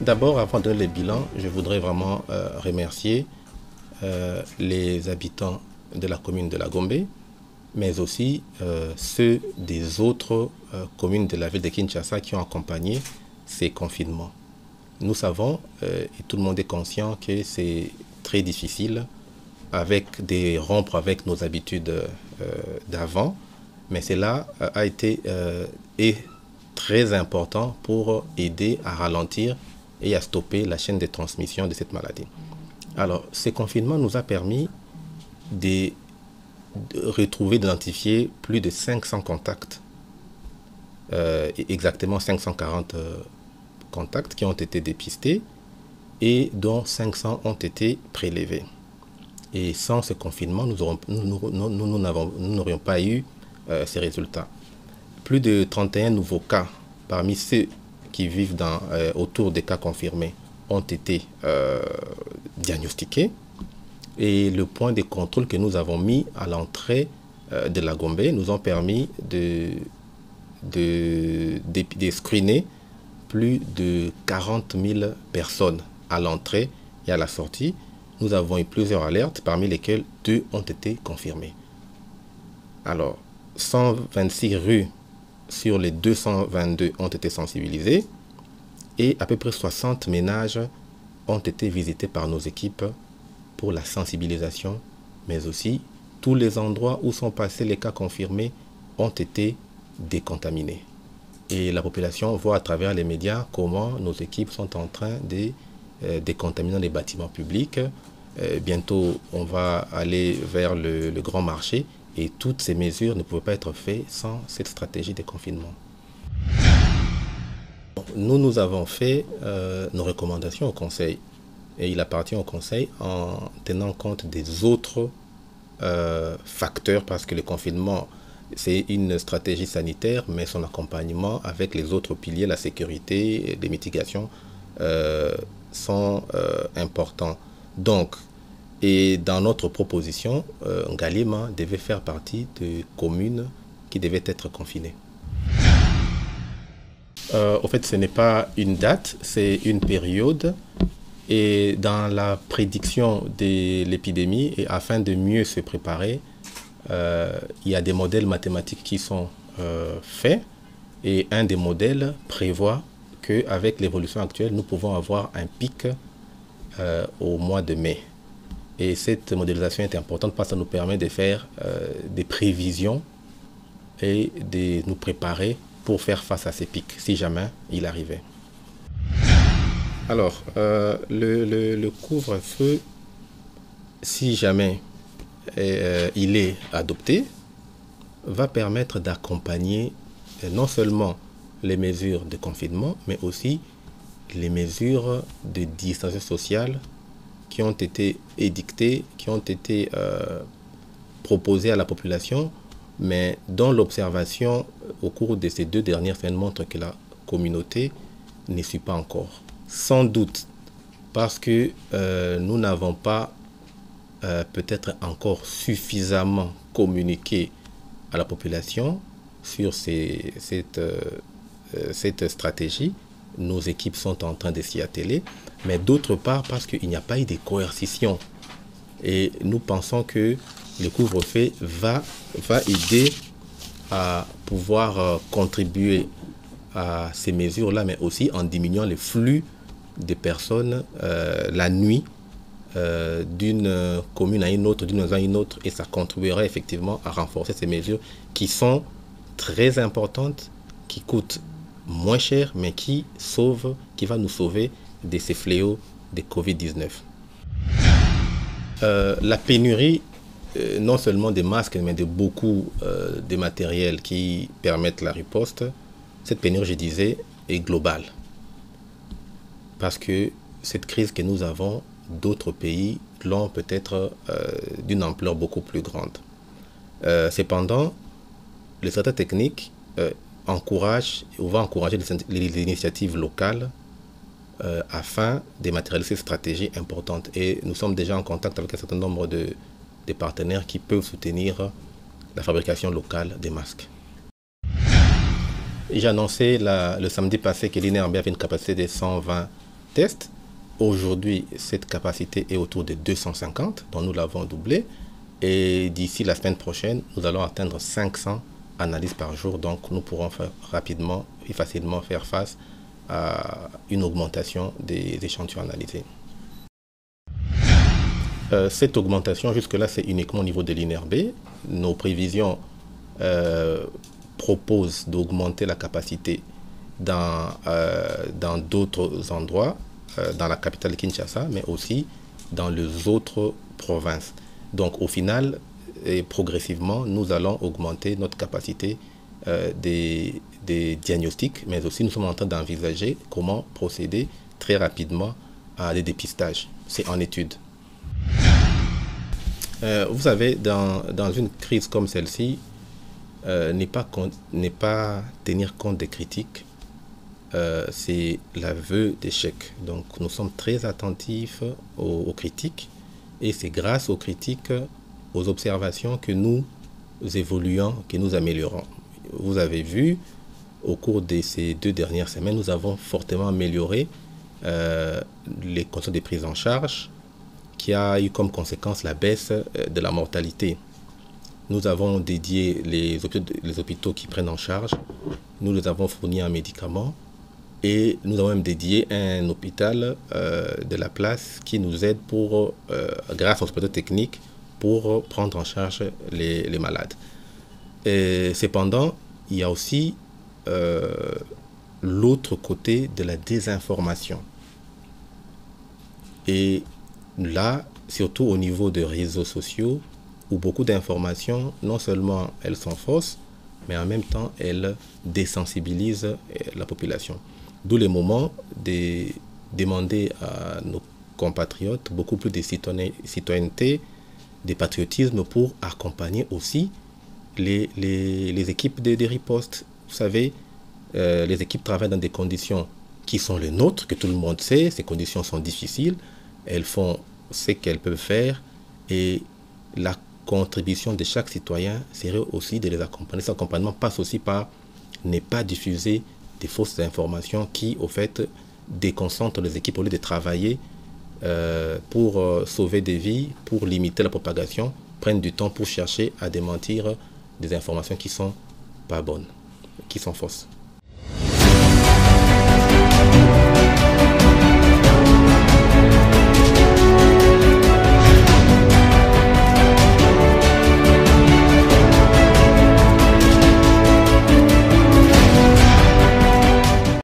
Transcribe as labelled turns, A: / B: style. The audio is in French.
A: D'abord, avant de donner le bilan, je voudrais vraiment remercier les habitants de la commune de La Gombe, mais aussi ceux des autres communes de la ville de Kinshasa qui ont accompagné ces confinements. Nous savons, et tout le monde est conscient, que c'est très difficile de rompre avec nos habitudes d'avant, mais cela a été est très important pour aider à ralentir et à stopper la chaîne de transmission de cette maladie. Alors, ce confinement nous a permis de retrouver, d'identifier plus de 500 contacts, exactement 540 contacts qui ont été dépistés et dont 500 ont été prélevés. Et sans ce confinement, nous n'aurions pas eu ces résultats. Plus de 31 nouveaux cas parmi ceux qui vivent autour des cas confirmés ont été diagnostiqués. Et le point de contrôle que nous avons mis à l'entrée de La Gombe nous ont permis de screener plus de 40 000 personnes à l'entrée et à la sortie. Nous avons eu plusieurs alertes, parmi lesquelles 2 ont été confirmées. Alors, 126 rues sur les 222 ont été sensibilisées et à peu près 60 ménages ont été visités par nos équipes pour la sensibilisation, mais aussi tous les endroits où sont passés les cas confirmés ont été décontaminés. Et la population voit à travers les médias comment nos équipes sont en train de décontaminer les bâtiments publics. Bientôt, on va aller vers le grand marché et toutes ces mesures ne pouvaient pas être faites sans cette stratégie de confinement. Nous avons fait nos recommandations au Conseil et il appartient au Conseil en tenant compte des autres facteurs parce que le confinement c'est une stratégie sanitaire mais son accompagnement avec les autres piliers, la sécurité, les mitigations sont importants. Donc, et dans notre proposition, Ngalema devait faire partie de communes qui devaient être confinées. En fait, ce n'est pas une date, c'est une période. Et dans la prédiction de l'épidémie, et afin de mieux se préparer, il y a des modèles mathématiques qui sont faits. Et un des modèles prévoit qu'avec l'évolution actuelle, nous pouvons avoir un pic au mois de mai. Et cette modélisation est importante parce que ça nous permet de faire des prévisions et de nous préparer pour faire face à ces pics, si jamais il arrivait. Alors, le couvre-feu, si jamais il est adopté, va permettre d'accompagner non seulement les mesures de confinement, mais aussi les mesures de distanciation sociale qui ont été édictées, qui ont été proposées à la population, mais dont l'observation au cours de ces 2 dernières semaines montre que la communauté ne suit pas encore. Sans doute parce que nous n'avons pas peut-être encore suffisamment communiqué à la population sur cette stratégie. Nos équipes sont en train de s'y atteler, mais d'autre part parce qu'il n'y a pas eu de coercition. Et nous pensons que le couvre-feu va aider à pouvoir contribuer à ces mesures-là, mais aussi en diminuant les flux des personnes la nuit d'une commune à une autre, d'une maison à une autre, et ça contribuerait effectivement à renforcer ces mesures qui sont très importantes, qui coûtent moins cher, mais qui va nous sauver de ces fléaux de Covid-19. La pénurie, non seulement des masques, mais de beaucoup de matériels qui permettent la riposte, cette pénurie, je disais, est globale. Parce que cette crise que nous avons, d'autres pays l'ont peut-être d'une ampleur beaucoup plus grande. Cependant, les états techniques va encourager les initiatives locales afin de matérialiser cette stratégie importante. Et nous sommes déjà en contact avec un certain nombre de partenaires qui peuvent soutenir la fabrication locale des masques. J'ai annoncé le samedi passé que l'INRB avait une capacité de 120 tests. Aujourd'hui, cette capacité est autour de 250, donc nous l'avons doublé. Et d'ici la semaine prochaine, nous allons atteindre 500 analyses par jour. Donc, nous pourrons rapidement et facilement faire face à une augmentation des échantillons analysés. Cette augmentation, jusque-là, c'est uniquement au niveau de l'INRB. Nos prévisions proposent d'augmenter la capacité dans d'autres endroits, dans la capitale Kinshasa, mais aussi dans les autres provinces. Donc, au final, et progressivement, nous allons augmenter notre capacité des diagnostics, mais aussi nous sommes en train d'envisager comment procéder très rapidement à des dépistages. C'est en étude. Vous savez, dans une crise comme celle-ci, n'est pas tenir compte des critiques, c'est l'aveu d'échec. Donc nous sommes très attentifs aux critiques, et c'est grâce aux critiques, aux observations que nous évoluons, que nous améliorons. Vous avez vu, au cours de ces 2 dernières semaines, nous avons fortement amélioré les conditions de prise en charge, qui a eu comme conséquence la baisse de la mortalité. Nous avons dédié les hôpitaux qui prennent en charge, nous les avons fournis en médicaments, et nous avons même dédié un hôpital de la place qui nous aide grâce aux hôpitaux techniques, pour prendre en charge les malades. Et cependant, il y a aussi l'autre côté de la désinformation. Et là, surtout au niveau des réseaux sociaux, où beaucoup d'informations, non seulement elles sont fausses, mais en même temps, elles désensibilisent la population. D'où le moment de demander à nos compatriotes beaucoup plus de citoyenneté, de patriotisme, pour accompagner aussi les équipes de riposte. Vous savez, les équipes travaillent dans des conditions qui sont les nôtres, que tout le monde sait. Ces conditions sont difficiles. Elles font ce qu'elles peuvent faire, et la contribution de chaque citoyen serait aussi de les accompagner. Cet accompagnement passe aussi par ne pas diffuser des fausses informations qui, au fait, déconcentrent les équipes au lieu de travailler pour sauver des vies, pour limiter la propagation, prennent du temps pour chercher à démentir des informations qui ne sont pas bonnes, qui sont fausses.